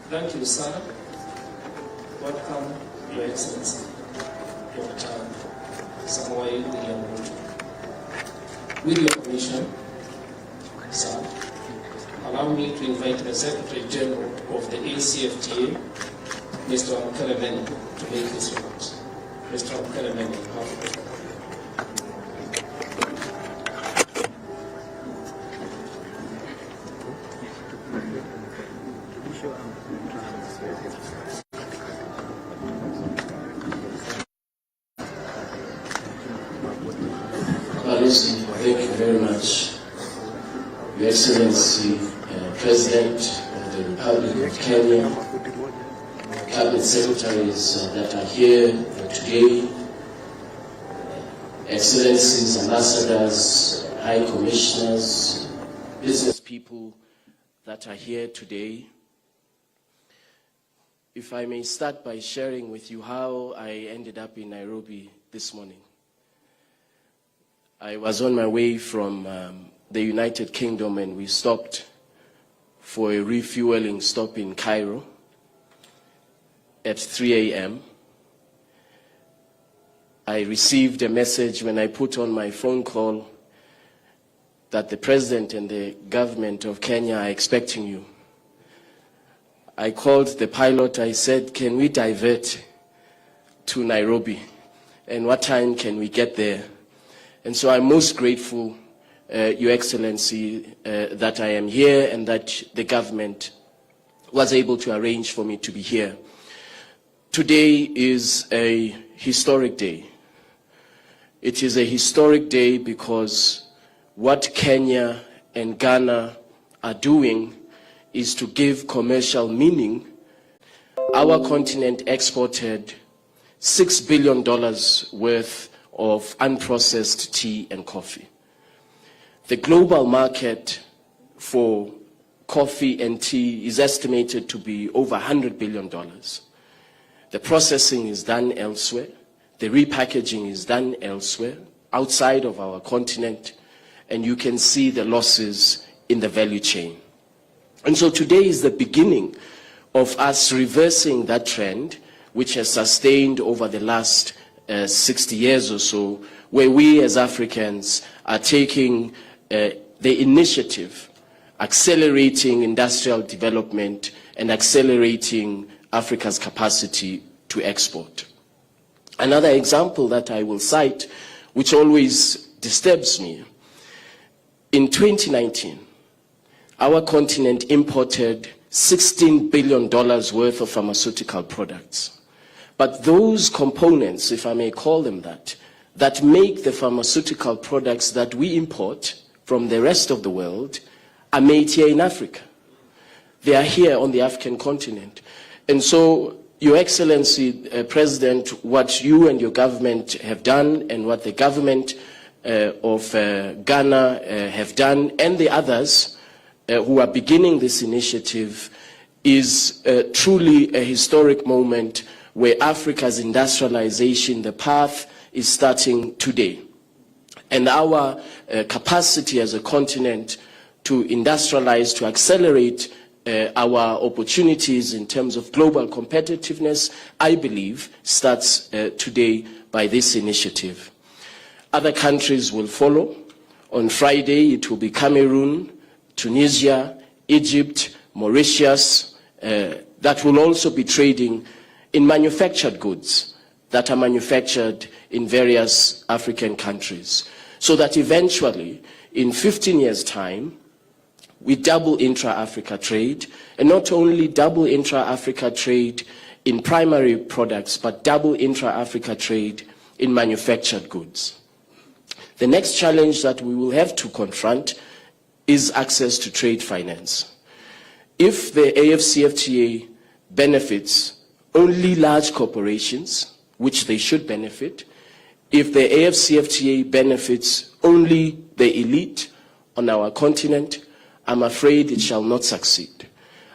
Thank you, sir. Welcome, Your Excellency, Dr. Samoei William Ruto. With your permission, sir, allow me to invite the Secretary General of the ACFTA, Mr. Mutembei, to make his remarks. Mr. Mutembei, you have the floor. Thank you very much, Your Excellency, President of the Republic of Kenya, Cabinet Secretaries that are here today, Excellencies, Ambassadors, High Commissioners, business people that are here today. If I may start by sharing with you how I ended up in Nairobi this morning. I was on my way from the United Kingdom and we stopped for a refueling stop in Cairo at 3 a.m. I received a message when I put on my phone call that the President and the government of Kenya are expecting you. I called the pilot, I said, can we divert to Nairobi? And what time can we get there? And so I'm most grateful, Your Excellency, that I am here and that the government was able to arrange for me to be here. Today is a historic day. It is a historic day because what Kenya and Ghana are doing is to give commercial meaning. Our continent exported $6 billion worth of unprocessed tea and coffee. The global market for coffee and tea is estimated to be over $100 billion. The processing is done elsewhere. The repackaging is done elsewhere, outside of our continent, and you can see the losses in the value chain. And so today is the beginning of us reversing that trend, which has sustained over the last 60 years or so, where we as Africans are taking the initiative, accelerating industrial development and accelerating Africa's capacity to export. Another example that I will cite, which always disturbs me, in 2019, our continent imported $16 billion worth of pharmaceutical products. But those components, if I may call them that make the pharmaceutical products that we import from the rest of the world are made here in Africa. They are here on the African continent. And so, Your Excellency, President, what you and your government have done and what the government of Ghana have done and the others who are beginning this initiative is truly a historic moment where Africa's industrialization, the path is starting today. And our capacity as a continent to industrialize, to accelerate our opportunities in terms of global competitiveness, I believe, starts today by this initiative. Other countries will follow. On Friday, it will be Cameroon, Tunisia, Egypt, Mauritius, that will also be trading in manufactured goods that are manufactured in various African countries, so that eventually, in 15 years' time, we double intra-Africa trade, and not only double intra-Africa trade in primary products, but double intra-Africa trade in manufactured goods. The next challenge that we will have to confront is access to trade finance. If the AFCFTA benefits only large corporations, which they should benefit, if the AFCFTA benefits only the elite on our continent, I'm afraid it shall not succeed.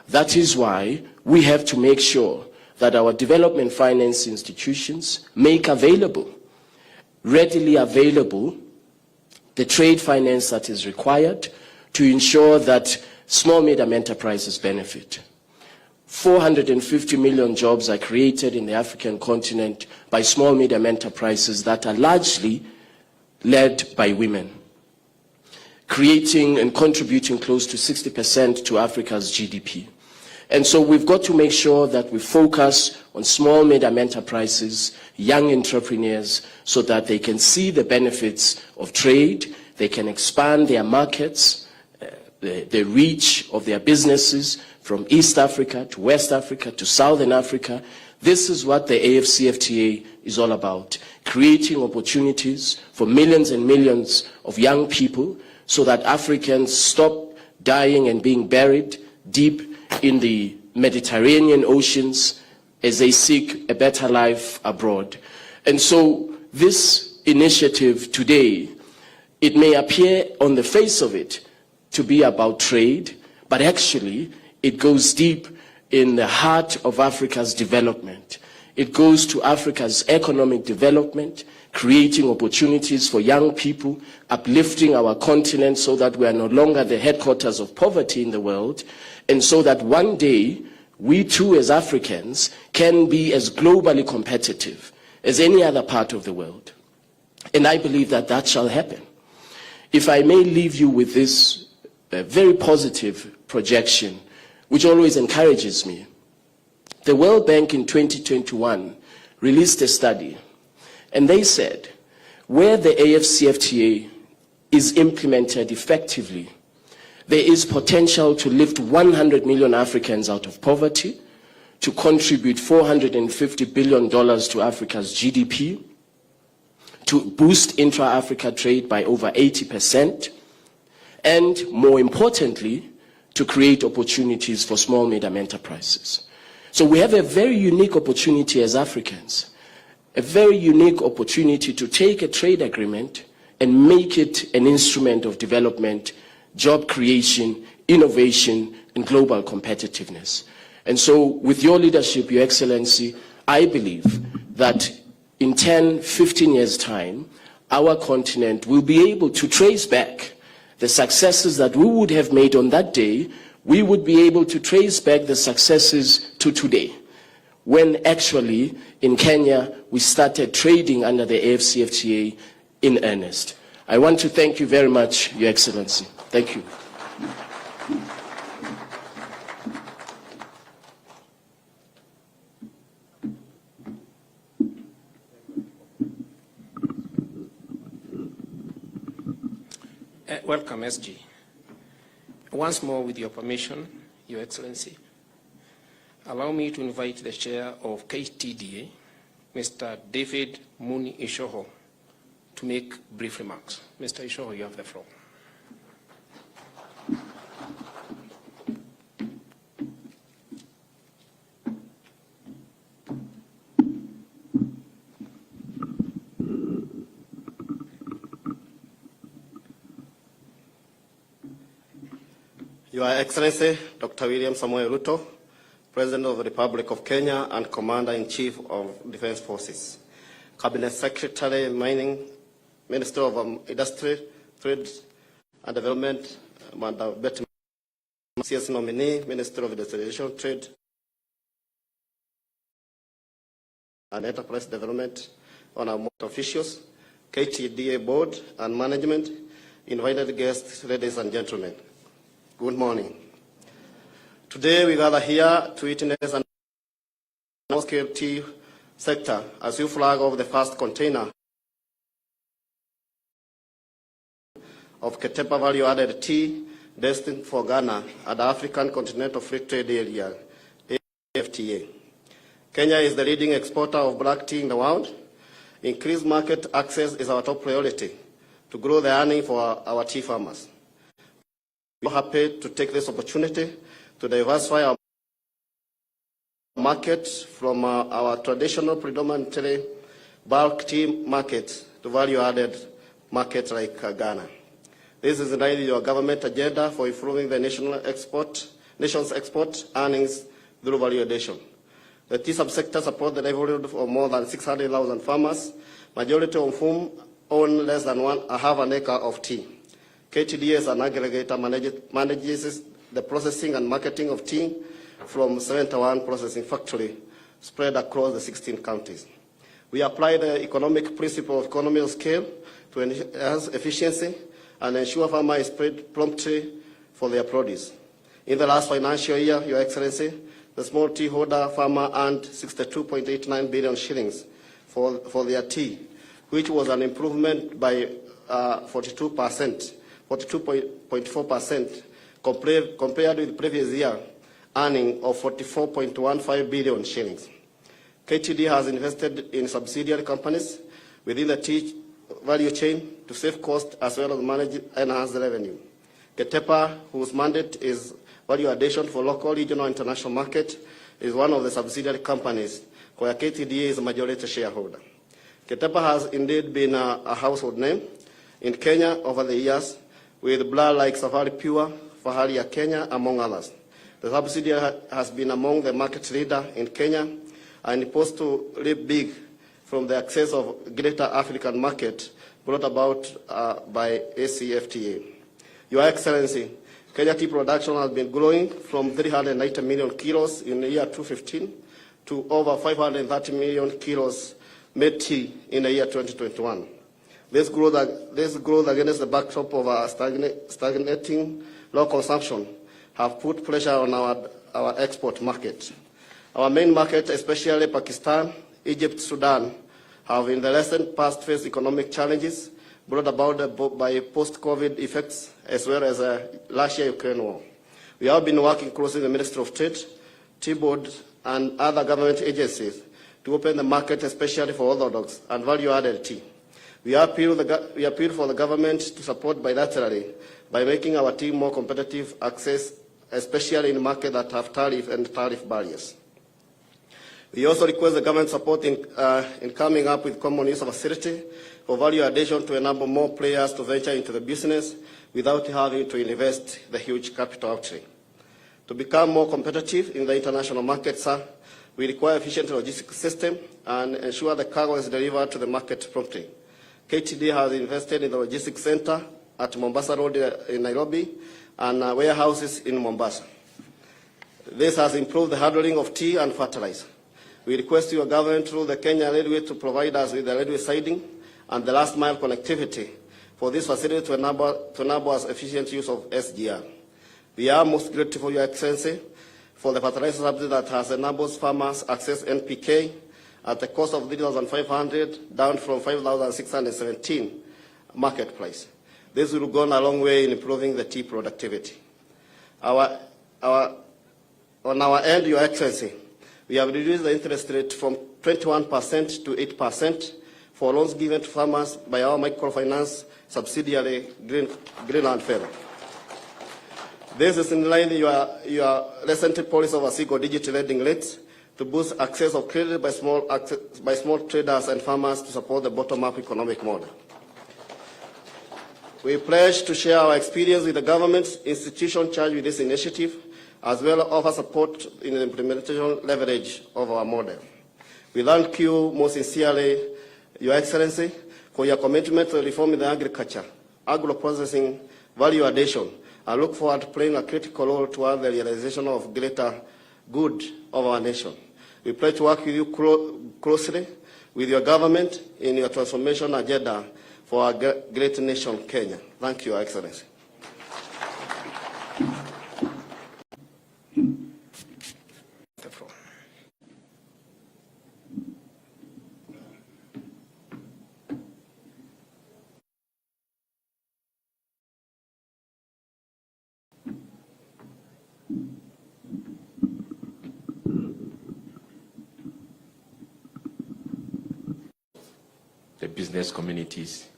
That is why we have to make sure that our development finance institutions make available, readily available, the trade finance that is required to ensure that small medium enterprises benefit. 450 million jobs are created in the African continent by small medium enterprises that are largely led by women, creating and contributing close to 60% to Africa's GDP. And so we've got to make sure that we focus on small medium enterprises, young entrepreneurs, so that they can see the benefits of trade, they can expand their markets, the reach of their businesses from East Africa to West Africa to Southern Africa. This is what the AfCFTA is all about, creating opportunities for millions and millions of young people so that Africans stop dying and being buried deep in the Mediterranean oceans as they seek a better life abroad. And so this initiative today, it may appear on the face of it to be about trade, but actually it goes deep in the heart of Africa's development. It goes to Africa's economic development, creating opportunities for young people, uplifting our continent so that we are no longer the headquarters of poverty in the world, and so that one day we too as Africans can be as globally competitive as any other part of the world. And I believe that that shall happen. If I may leave you with this very positive projection, which always encourages me. The World Bank in 2021 released a study, and they said, where the AfCFTA is implemented effectively, there is potential to lift 100 million Africans out of poverty, to contribute $450 billion to Africa's GDP, to boost intra-Africa trade by over 80%, and more importantly, to create opportunities for small medium enterprises. So we have a very unique opportunity as Africans, a very unique opportunity to take a trade agreement and make it an instrument of development, job creation, innovation, and global competitiveness. And so with your leadership, Your Excellency, I believe that in 10, 15 years' time, our continent will be able to trace back the successes that we would have made on that day. We would be able to trace back the successes to today, when actually in Kenya we started trading under the AfCFTA in earnest. I want to thank you very much, Your Excellency. Thank you. Welcome, SG. Once more, with your permission, Your Excellency, allow me to invite the Chair of KTDA, Mr. David Muni Ishoho, to make brief remarks. Mr. Ishoho, you have the floor. Your Excellency, Dr. William Samoei Ruto, President of the Republic of Kenya and Commander-in-Chief of Defense Forces, Cabinet Secretary, Mining, Minister of Industry, Trade and Development, Madam Betty, CS nominee, Minister of Industrialization, Trade and Enterprise Development, honorable officials, KTDA Board and Management, invited guests, ladies and gentlemen. Good morning. Today we gather here to witness an small-scale tea sector as you flag off the first container of Ketepa value-added tea destined for Ghana at the African Continental Free Trade Area, AfCFTA. Kenya is the leading exporter of black tea in the world. Increased market access is our top priority to grow the earning for our tea farmers. We are happy to take this opportunity to diversify our market from our traditional predominantly bulk tea market to value-added markets like Ghana. This is in line with your government agenda for improving the nation's export earnings through value addition. The tea subsector supports the livelihood of more than 600,000 farmers, majority of whom own less than half an acre of tea. KTDA as an aggregator manages the processing and marketing of tea from 71 processing factories spread across the 16 counties. We apply the economic principle of economy of scale to enhance efficiency and ensure farmers is paid promptly for their produce. In the last financial year, Your Excellency, the small tea holder farmer earned 62.89 billion shillings for their tea, which was an improvement by 42.4% compared with the previous year earning of 44.15 billion shillings. KTDA has invested in subsidiary companies within the tea value chain to save costs as well as manage enhanced revenue. Ketepa, whose mandate is value addition for local, regional, and international market, is one of the subsidiary companies where KTDA is a majority shareholder. Ketepa has indeed been a household name in Kenya over the years, with blood like Safari Pure, Fahari ya Kenya, among others. The subsidiary has been among the market leader in Kenya and poised to leap big from the access of greater African market brought about by ACFTA. Your Excellency, Kenya tea production has been growing from 390 million kilos in the year 2015 to over 530 million kilos made tea in the year 2021. This growth against the backdrop of stagnating low consumption have put pressure on our export market. Our main market, especially Pakistan, Egypt, Sudan, have in the recent past faced economic challenges brought about by post-COVID effects as well as Russia-Ukraine war. We have been working closely with the Ministry of Trade, Tea Board, and other government agencies to open the market, especially for orthodox and value-added tea. We appeal for the government to support bilaterally by making our tea more competitive access, especially in markets that have tariff and tariff barriers. We also request the government support in coming up with common use facility for value addition to enable more players to venture into the business without having to invest the huge capital outlay. To become more competitive in the international market, sir, we require efficient logistics system and ensure the cargo is delivered to the market promptly. KTDA has invested in the logistics center at Mombasa Road in Nairobi and warehouses in Mombasa. This has improved the handling of tea and fertilizer. We request your government through the Kenya Railway to provide us with the railway siding and the last mile connectivity for this facility to enable us efficient use of SGR. We are most grateful, Your Excellency, for the fertilizer subsidy that has enabled farmers access NPK at the cost of 3,500 down from 5,617 market price. This will go a long way in improving the tea productivity. On our end, Your Excellency, we have reduced the interest rate from 21% to 8% for loans given to farmers by our microfinance subsidiary, Greenland Feather. This is in line with your recent policy of a single-digit lending rates to boost access of credit by small traders and farmers to support the bottom-up economic model. We pledge to share our experience with the government's institution charged with this initiative, as well as offer support in the implementation leverage of our model. We thank you most sincerely, Your Excellency, for your commitment to reforming the agriculture, agro-processing, value addition, and look forward to playing a critical role toward the realization of greater good of our nation. We pledge to work with you closely with your government in your transformation agenda for our great nation, Kenya. Thank you, Your Excellency. The business communities,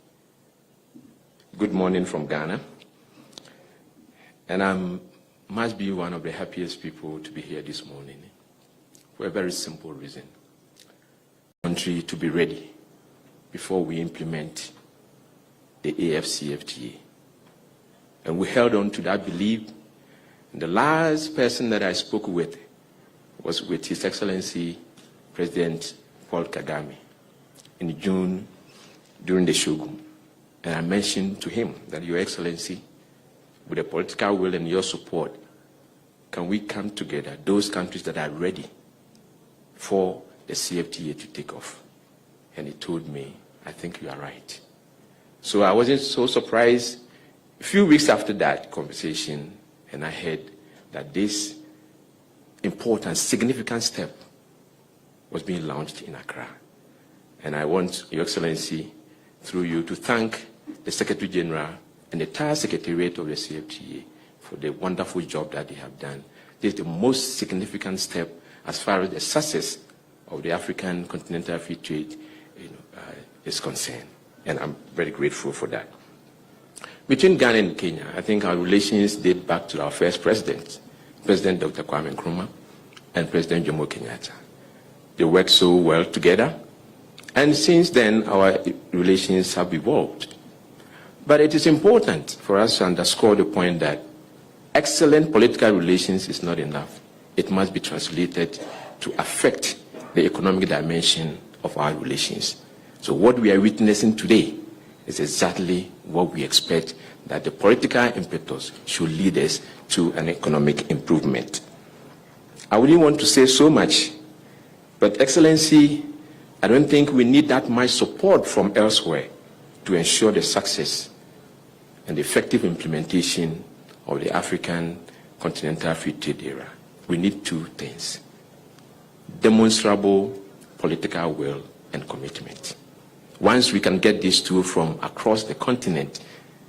good morning from Ghana. And I must be one of the happiest people to be here this morning for a very simple reason. Country to be ready before we implement the AFCFTA. And we held on to that belief. And the last person that I spoke with was with His Excellency President Paul Kagame in June during the Shogun. And I mentioned to him that, Your Excellency, with the political will and your support, can we come together, those countries that are ready for the CFTA to take off? And he told me, I think you are right. So I wasn't so surprised. A few weeks after that conversation, and I heard that this important, significant step was being launched in Accra. And I want Your Excellency, through you, to thank the Secretary General and the entire Secretariat of the CFTA for the wonderful job that they have done. This is the most significant step as far as the success of the African Continental Free Trade is concerned. And I'm very grateful for that. Between Ghana and Kenya, I think our relations date back to our first president, President Dr. Kwame Nkrumah and President Uhuru Kenyatta. They worked so well together. And since then, our relations have evolved. But it is important for us to underscore the point that excellent political relations is not enough. It must be translated to affect the economic dimension of our relations. So what we are witnessing today is exactly what we expect, that the political impetus should lead us to an economic improvement. I wouldn't want to say so much, but Excellency, I don't think we need that much support from elsewhere to ensure the success and the effective implementation of the African Continental Free Trade Era. We need two things: demonstrable political will and commitment. Once we can get these two from across the continent,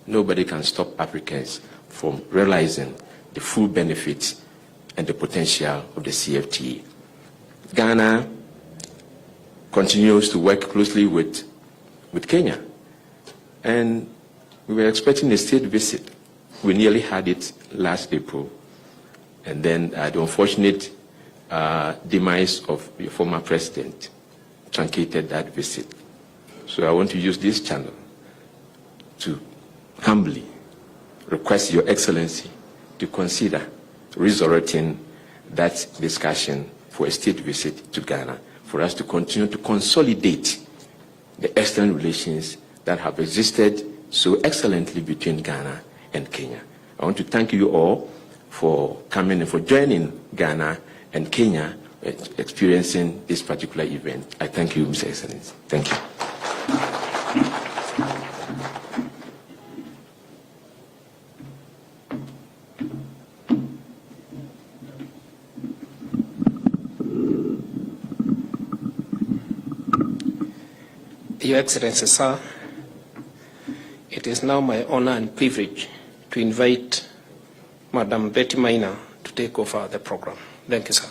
nobody can stop Africans from realizing the full benefits and the potential of the CFTA. Ghana continues to work closely with Kenya, and we were expecting a state visit. We nearly had it last April, and then the unfortunate demise of the former president truncated that visit. So I want to use this channel to humbly request Your Excellency to consider resurrecting that discussion for a state visit to Ghana, for us to continue to consolidate the excellent relations that have existed so excellently between Ghana and Kenya. I want to thank you all for coming and for joining Ghana and Kenya experiencing this particular event. I thank you, Mr. Excellency. Thank you. Your Excellency, sir, it is now my honor and privilege to invite Madam Betty Maina to take over the program. Thank you, sir.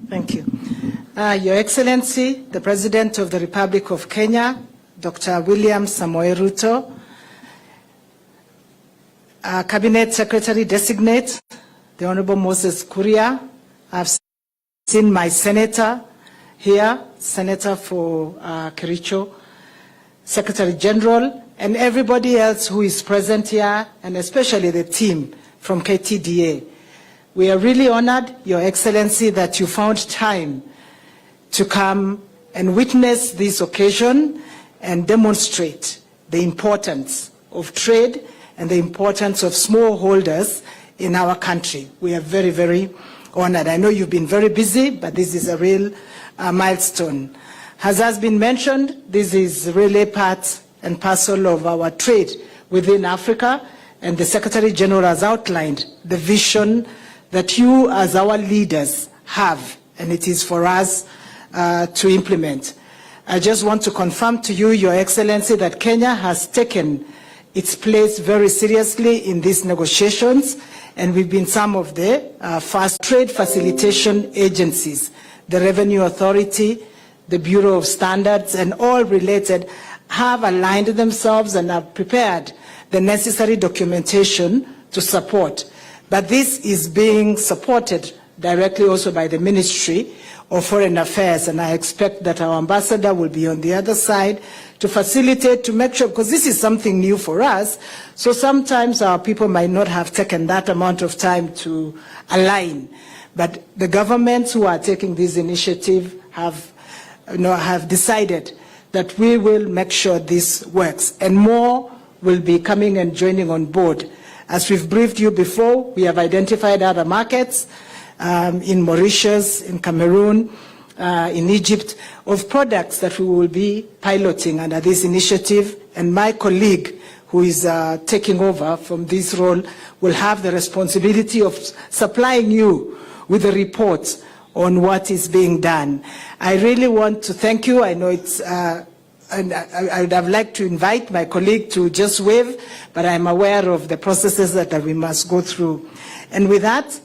Thank you. Your Excellency, the President of the Republic of Kenya, Dr. William Samoei Ruto, Cabinet Secretary-designate, the Honorable Moses Kuria. I've seen my senator here, Senator for Kericho, Secretary General, and everybody else who is present here, and especially the team from KTDA. We are really honored, Your Excellency, that you found time to come and witness this occasion and demonstrate the importance of trade and the importance of smallholders in our country. We are very, very honored. I know you've been very busy, but this is a real milestone. As has been mentioned, this is really part and parcel of our trade within Africa, and the Secretary General has outlined the vision that you as our leaders have, and it is for us to implement. I just want to confirm to you, Your Excellency, that Kenya has taken its place very seriously in these negotiations, and we've been some of the first trade facilitation agencies. The Revenue Authority, the Bureau of Standards, and all related have aligned themselves and have prepared the necessary documentation to support. But this is being supported directly also by the Ministry of Foreign Affairs, and I expect that our ambassador will be on the other side to facilitate, to make sure, because this is something new for us, so sometimes our people might not have taken that amount of time to align. But the governments who are taking this initiative have decided that we will make sure this works, and more will be coming and joining on board. As we've briefed you before, we have identified other markets in Mauritius, in Cameroon, in Egypt, of products that we will be piloting under this initiative, and my colleague who is taking over from this role will have the responsibility of supplying you with a report on what is being done. I really want to thank you. I know it's, and I would have liked to invite my colleague to just wave, but I'm aware of the processes that we must go through. And with that,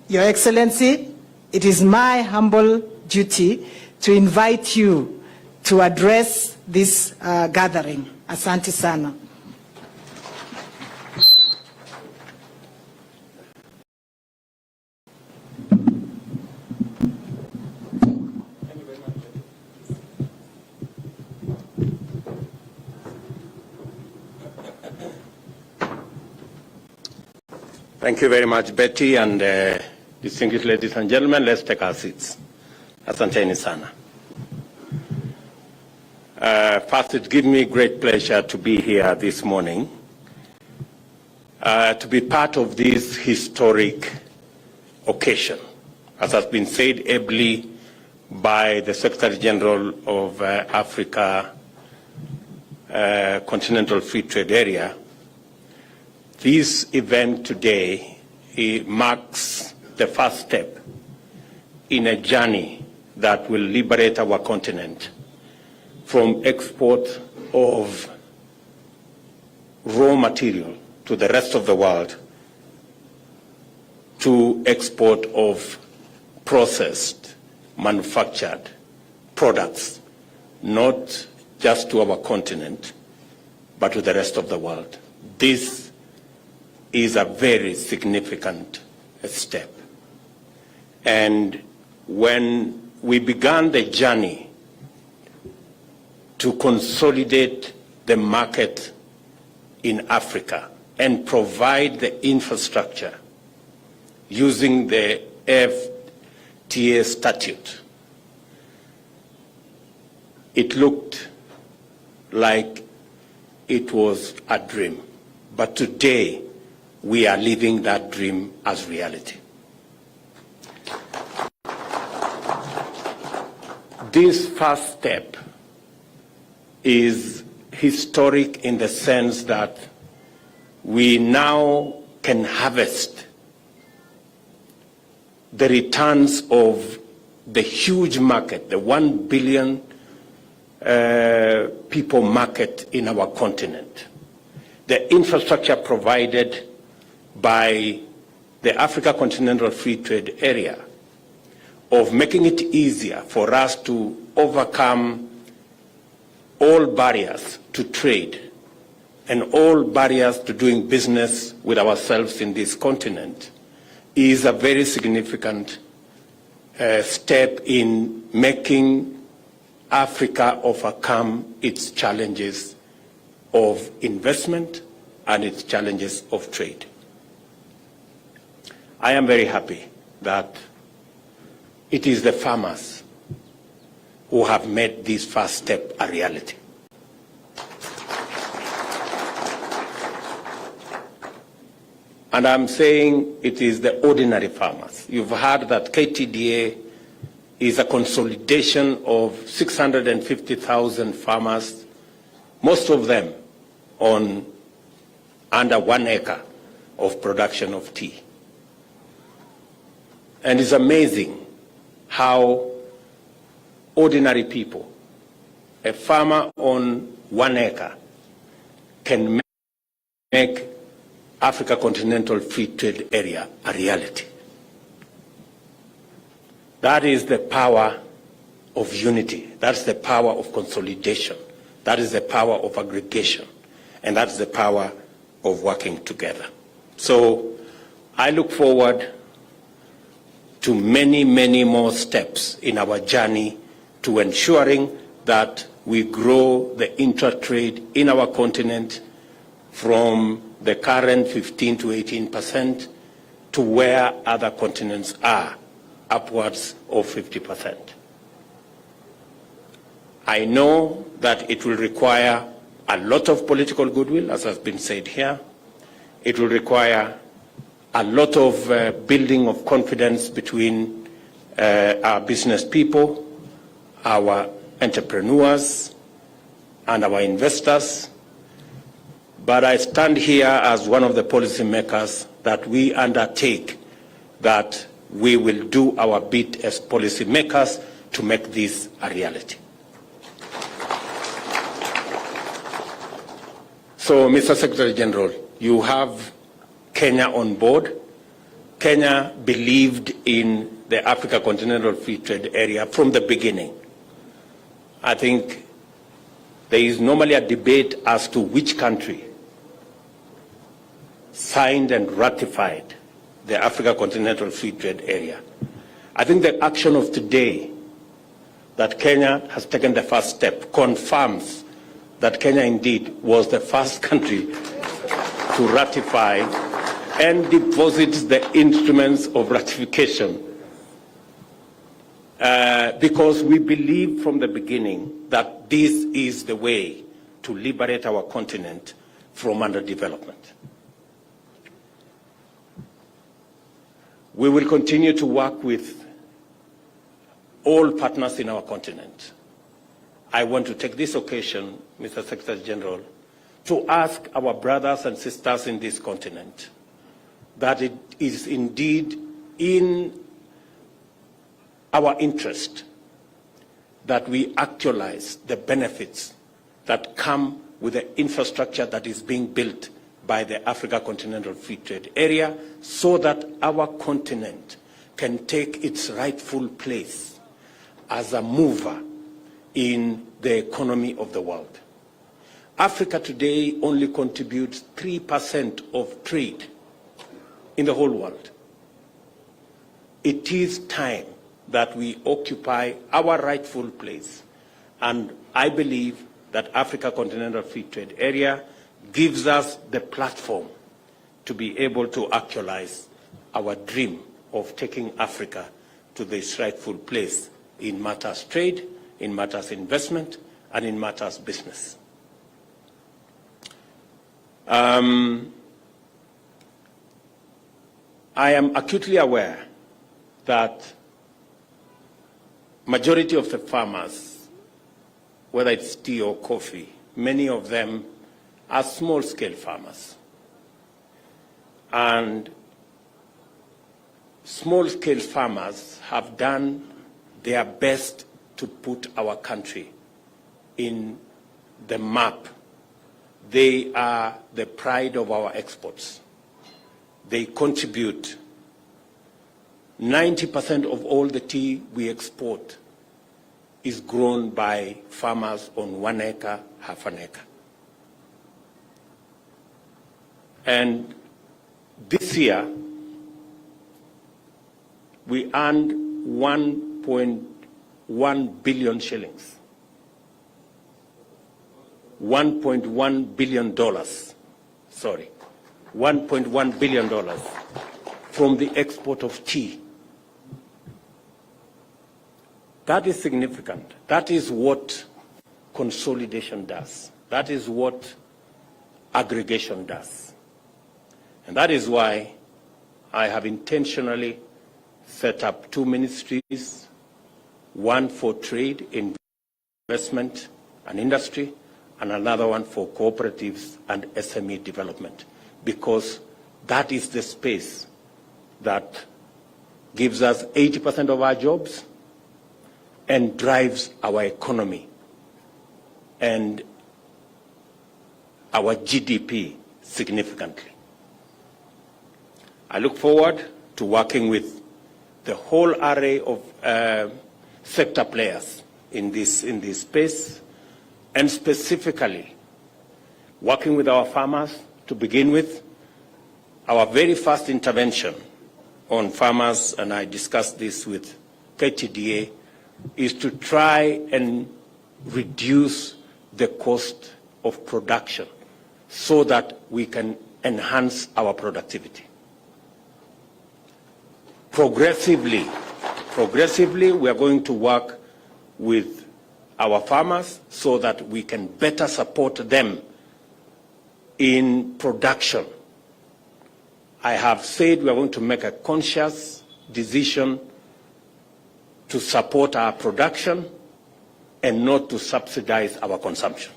Your Excellency, it is my humble duty to invite you to address this gathering. Asante sana. Thank you very much, Betty, and distinguished ladies and gentlemen, let's take our seats. Asanteni sana. First, it gives me great pleasure to be here this morning, to be part of this historic occasion, as has been said ably by the Secretary General of Africa Continental Free Trade Area. This event today marks the first step in a journey that will liberate our continent from export of raw material to the rest of the world to export of processed, manufactured products, not just to our continent, but to the rest of the world. This is a very significant step. And when we began the journey to consolidate the market in Africa and provide the infrastructure using the FTA statute, it looked like it was a dream. But today, we are living that dream as reality. This first step is historic in the sense that we now can harvest the returns of the huge market, the 1 billion people market in our continent. The infrastructure provided by the Africa Continental Free Trade Area of making it easier for us to overcome all barriers to trade and all barriers to doing business with ourselves in this continent is a very significant step in making Africa overcome its challenges of investment and its challenges of trade. I am very happy that it is the farmers who have made this first step a reality. And I'm saying it is the ordinary farmers. You've heard that KTDA is a consolidation of 650,000 farmers, most of them on under 1 acre of production of tea. And it's amazing how ordinary people, a farmer on 1 acre, can make Africa Continental Free Trade Area a reality. That is the power of unity. That's the power of consolidation. That is the power of aggregation. And that's the power of working together. So I look forward to many, many more steps in our journey to ensuring that we grow the intra-trade in our continent from the current 15 to 18% to where other continents are, upwards of 50%. I know that it will require a lot of political goodwill, as has been said here. It will require a lot of building of confidence between our business people, our entrepreneurs, and our investors. But I stand here as one of the policymakers that we undertake that we will do our bit as policymakers to make this a reality. So, Mr. Secretary General, you have Kenya on board. Kenya believed in the Africa Continental Free Trade Area from the beginning. I think there is normally a debate as to which country signed and ratified the Africa Continental Free Trade Area. I think the action of today that Kenya has taken the first step confirms that Kenya indeed was the first country to ratify and deposits the instruments of ratification because we believe from the beginning that this is the way to liberate our continent from underdevelopment. We will continue to work with all partners in our continent. I want to take this occasion, Mr. Secretary General, to ask our brothers and sisters in this continent that it is indeed in our interest that we actualize the benefits that come with the infrastructure that is being built by the Africa Continental Free Trade Area so that our continent can take its rightful place as a mover in the economy of the world. Africa today only contributes 3% of trade in the whole world. It is time that we occupy our rightful place, and I believe that Africa Continental Free Trade Area gives us the platform to be able to actualize our dream of taking Africa to this rightful place in matters trade, in matters investment, and in matters business. I am acutely aware that majority of the farmers, whether it's tea or coffee, many of them are small-scale farmers. And small-scale farmers have done their best to put our country in the map. They are the pride of our exports. They contribute 90% of all the tea we export is grown by farmers on 1 acre, half an acre. And this year, we earned 1.1 billion shillings. $1.1 billion, sorry, $1.1 billion from the export of tea. That is significant. That is what consolidation does. That is what aggregation does. And that is why I have intentionally set up 2 ministries, one for trade, investment, and industry, and another one for cooperatives and SME development, because that is the space that gives us 80% of our jobs and drives our economy and our GDP significantly. I look forward to working with the whole array of sector players in this space, and specifically working with our farmers to begin with. Our very first intervention on farmers, and I discussed this with KTDA, is to try and reduce the cost of production so that we can enhance our productivity. Progressively, we are going to work with our farmers so that we can better support them in production. I have said we are going to make a conscious decision to support our production and not to subsidize our consumption.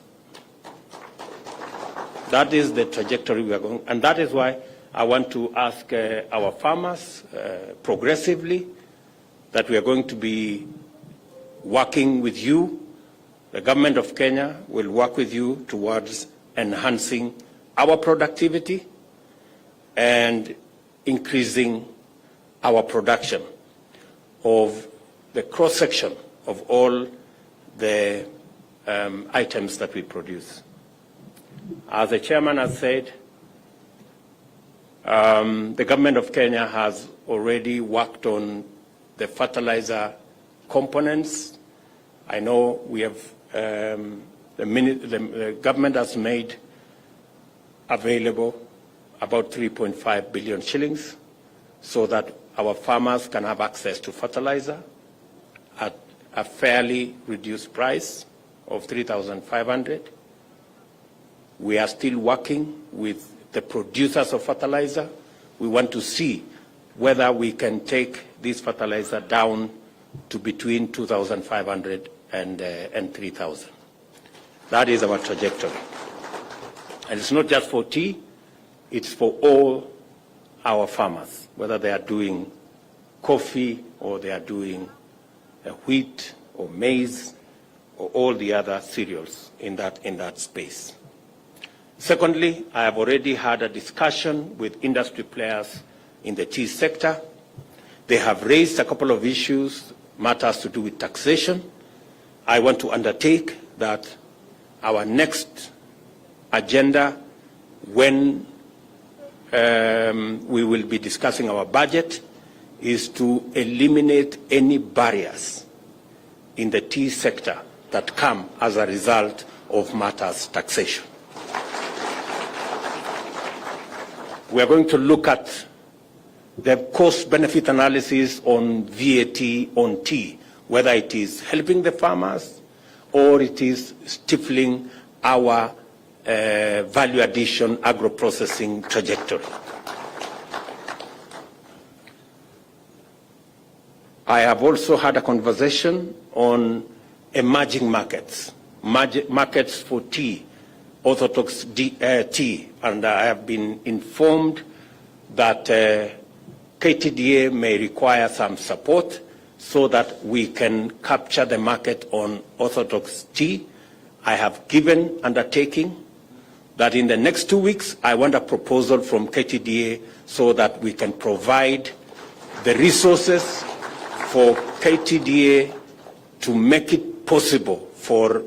That is the trajectory we are going, and that is why I want to ask our farmers progressively that we are going to be working with you. The government of Kenya will work with you towards enhancing our productivity and increasing our production of the cross-section of all the items that we produce. As the chairman has said, the government of Kenya has already worked on the fertilizer components. I know we have, the government has made available about 3.5 billion shillings so that our farmers can have access to fertilizer at a fairly reduced price of 3,500. We are still working with the producers of fertilizer. We want to see whether we can take this fertilizer down to between 2,500 and 3,000. That is our trajectory. And it's not just for tea, it's for all our farmers, whether they are doing coffee or they are doing wheat or maize or all the other cereals in that space. Secondly, I have already had a discussion with industry players in the tea sector. They have raised a couple of issues, matters to do with taxation. I want to undertake that our next agenda, when we will be discussing our budget, is to eliminate any barriers in the tea sector that come as a result of matters taxation. We are going to look at the cost-benefit analysis on VAT on tea, whether it is helping the farmers or it is stifling our value addition agro-processing trajectory. I have also had a conversation on emerging markets, markets for tea, orthodox tea, and I have been informed that KTDA may require some support so that we can capture the market on orthodox tea. I have given undertaking that in the next 2 weeks, I want a proposal from KTDA so that we can provide the resources for KTDA to make it possible for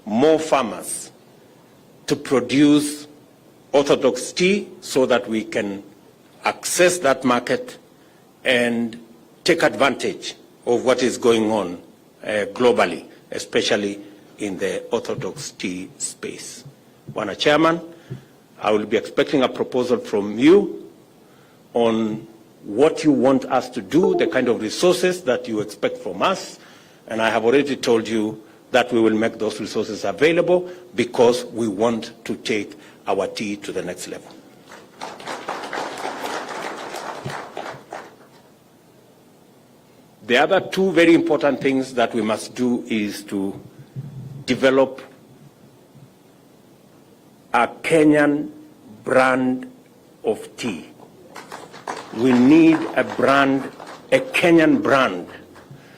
more farmers to produce orthodox tea so that we can access that market and take advantage of what is going on globally, especially in the orthodox tea space. Mr. Chairman, I will be expecting a proposal from you on what you want us to do, the kind of resources that you expect from us, and I have already told you that we will make those resources available because we want to take our tea to the next level. The other two very important things that we must do is to develop a Kenyan brand of tea. We need a brand, a Kenyan brand.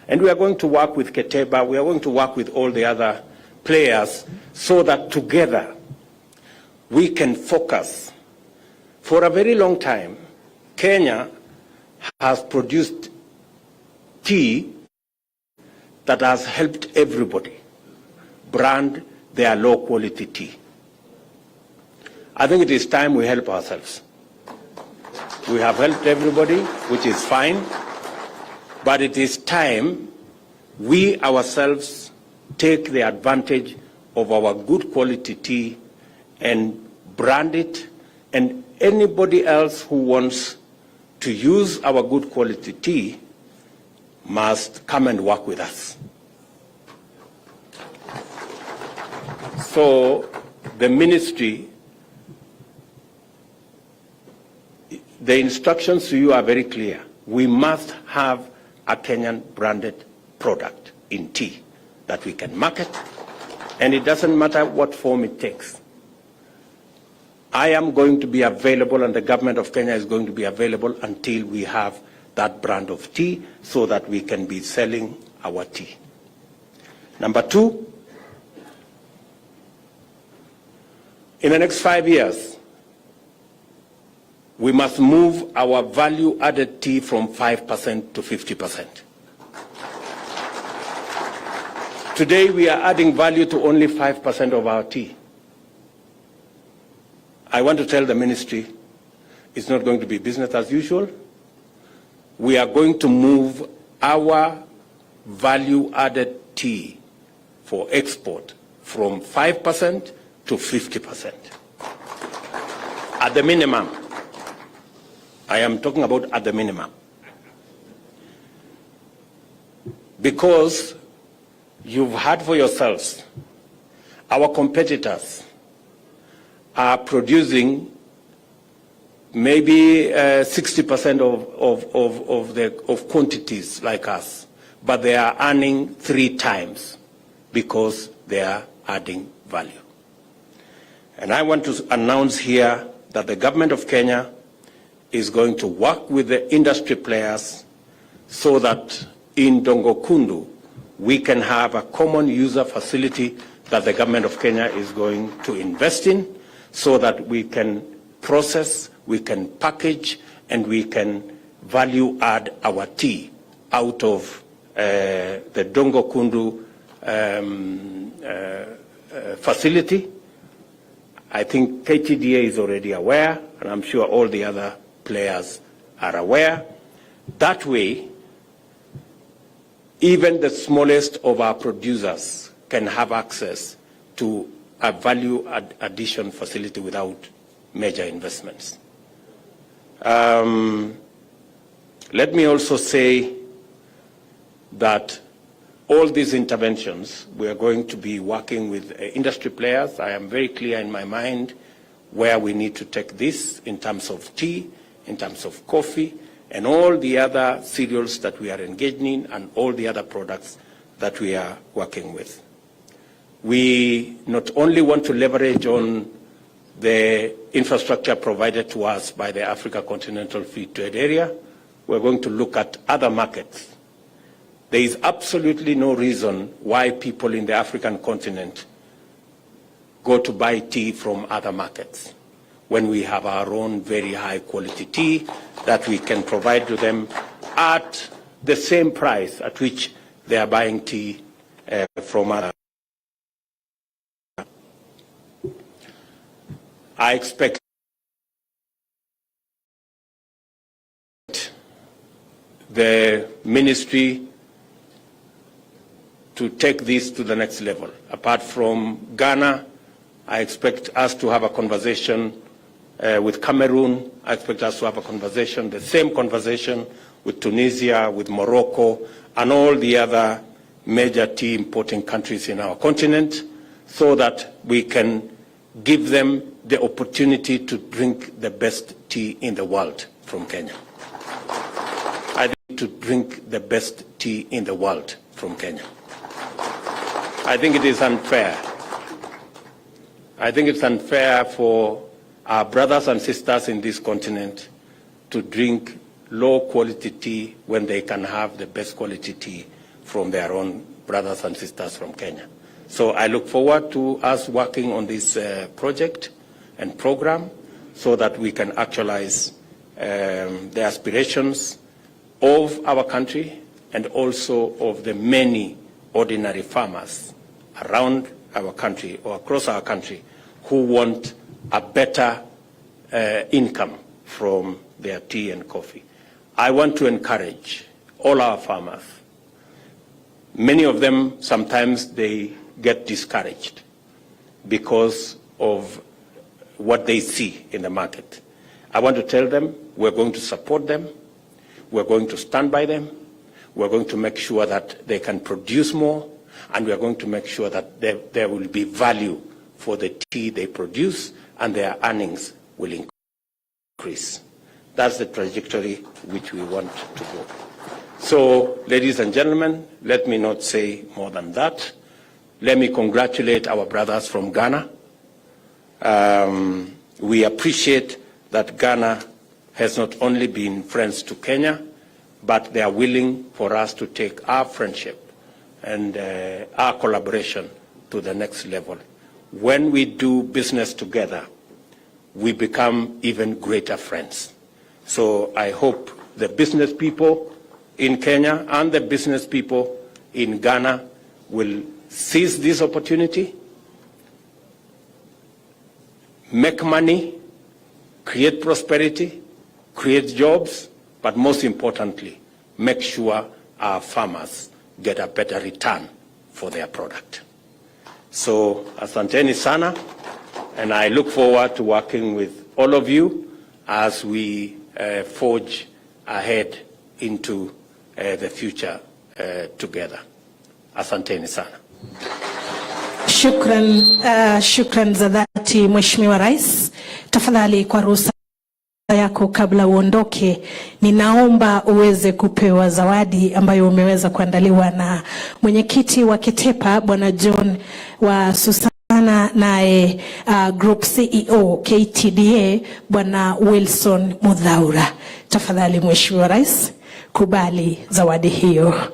And we are going to work with Keteba, we are going to work with all the other players so that together we can focus. For a very long time, Kenya has produced tea that has helped everybody brand their low-quality tea. I think it is time we help ourselves. We have helped everybody, which is fine. But it is time we ourselves take the advantage of our good quality tea and brand it, and anybody else who wants to use our good quality tea must come and work with us. So the ministry, the instructions to you are very clear. We must have a Kenyan branded product in tea that we can market, and it doesn't matter what form it takes. I am going to be available, and the government of Kenya is going to be available until we have that brand of tea so that we can be selling our tea. Number two, in the next 5 years, we must move our value-added tea from 5% to 50%. Today, we are adding value to only 5% of our tea. I want to tell the ministry it's not going to be business as usual. We are going to move our value-added tea for export from 5% to 50%. At the minimum. I am talking about at the minimum. Because you've heard for yourselves, our competitors are producing maybe 60% of quantities like us, but they are earning 3 times because they are adding value. And I want to announce here that the government of Kenya is going to work with the industry players so that in Dongokundu we can have a common user facility that the government of Kenya is going to invest in so that we can process, we can package, and we can value add our tea out of the Dongokundu facility. I think KTDA is already aware, and I'm sure all the other players are aware. That way, even the smallest of our producers can have access to a value addition facility without major investments. Let me also say that all these interventions, we are going to be working with industry players. I am very clear in my mind where we need to take this in terms of tea, in terms of coffee, and all the other cereals that we are engaged in, and all the other products that we are working with. We not only want to leverage on the infrastructure provided to us by the Africa Continental Free Trade Area, we're going to look at other markets. There is absolutely no reason why people in the African continent go to buy tea from other markets when we have our own very high quality tea that we can provide to them at the same price at which they are buying tea from other. I expect the ministry to take this to the next level. Apart from Ghana, I expect us to have a conversation with Cameroon. I expect us to have a conversation, the same conversation with Tunisia, with Morocco, and all the other major tea importing countries in our continent, so that we can give them the opportunity to drink the best tea in the world from Kenya. I think to drink the best tea in the world from Kenya. I think it is unfair. I think it's unfair for our brothers and sisters in this continent to drink low quality tea when they can have the best quality tea from their own brothers and sisters from Kenya. So I look forward to us working on this project and program so that we can actualize the aspirations of our country and also of the many ordinary farmers around our country or across our country who want a better income from their tea and coffee. I want to encourage all our farmers. Many of them, sometimes they get discouraged because of what they see in the market. I want to tell them we're going to support them, we're going to stand by them, we're going to make sure that they can produce more, and we're going to make sure that there will be value for the tea they produce, and their earnings will increase. That's the trajectory which we want to go. So, ladies and gentlemen, let me not say more than that. Let me congratulate our brothers from Ghana. We appreciate that Ghana has not only been friends to Kenya, but they are willing for us to take our friendship and our collaboration to the next level. When we do business together, we become even greater friends. So I hope the business people in Kenya and the business people in Ghana will seize this opportunity, make money, create prosperity, create jobs, but most importantly, make sure our farmers get a better return for their product. So, asanteni sana, and I look forward to working with all of you as we forge ahead into the future together. Asanteni sana. Shukran za dhati Mheshimiwa Rais. Tafadhali kwa ruhusa yako kabla uondoke, ninaomba uweze kupewa zawadi ambayo umeweza kuandaliwa na mwenyekiti wa Ketepa Bwana John wa Susana, naye Group CEO KTDA Bwana Wilson Mudhaura. Tafadhali Mheshimiwa Rais, kubali zawadi hiyo.